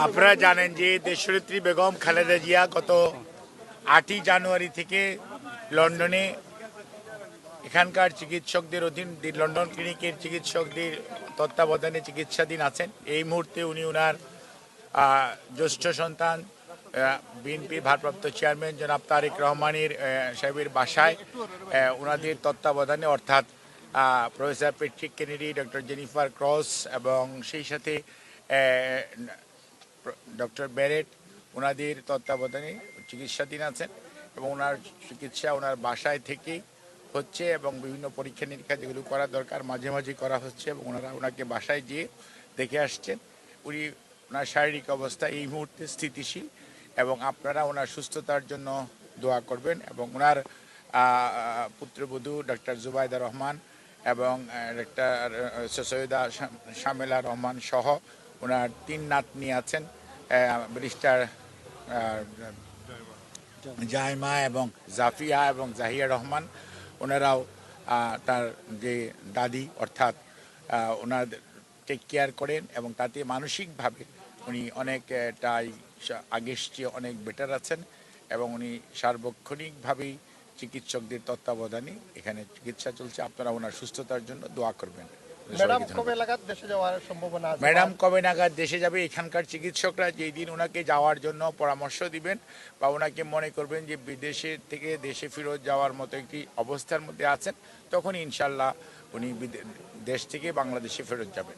আপনারা জানেন যে দেশনেত্রী বেগম খালেদা জিয়া গত 8ই জানুয়ারি থেকে লন্ডনে এখানকার চিকিৎসকদের অধীন লন্ডন ক্লিনিকের চিকিৎসকদের তত্ত্বাবধানে চিকিৎসাধীন আছেন। এই মুহূর্তে উনি ওনার জ্যেষ্ঠ সন্তান বিএনপি ভারপ্রাপ্ত চেয়ারম্যান জনাব তারেক রহমানের সাহেবের বাসায় ওনাদের তত্ত্বাবধানে, অর্থাৎ professor Patrick Kennedy, doctor Jennifer cross এবং সেই সাথে ডক্টর ব্যারেট ওনাদের তত্ত্বাবধানে চিকিৎসাধীন আছেন এবং ওনার চিকিৎসা ওনার বাসায় থেকেই হচ্ছে এবং বিভিন্ন পরীক্ষা নিরীক্ষা যেগুলো করা দরকার মাঝে মাঝে করা হচ্ছে এবং ওনারা ওনাকে বাসায় গিয়ে দেখে আসছেন। উনি ওনার শারীরিক অবস্থা এই মুহূর্তে স্থিতিশীল এবং আপনারা ওনার সুস্থতার জন্য দোয়া করবেন এবং ওনার পুত্রবধূ ডক্টর জুবাইদা রহমান এবং ডক্টর সৈয়দা শামেলা রহমান সহ ওনার 3 নাতনি আছেন, ব্যারিস্টার জাইমা এবং জাফিয়া এবং জাহিয়া রহমান। ওনারাও তার যে দাদি অর্থাৎ ওনার টেক কেয়ার করেন এবং তাতে মানসিকভাবে উনি অনেকটাই আগের চেয়ে অনেক বেটার আছেন এবং উনি সার্বক্ষণিকভাবেই চিকিৎসকদের তত্ত্বাবধানে এখানে চিকিৎসা চলছে। আপনারা ওনার সুস্থতার জন্য দোয়া করবেন। ম্যাডাম কবে নাগাদ দেশে যাবে? এখানকার চিকিৎসকরা যেই দিন ওনাকে যাওয়ার জন্য পরামর্শ দিবেন বা ওনাকে মনে করবেন যে বিদেশে থেকে দেশে ফেরত যাওয়ার মতো একটি অবস্থার মধ্যে আছেন, তখন ইনশাল্লাহ উনি দেশ থেকে বাংলাদেশে ফেরত যাবেন।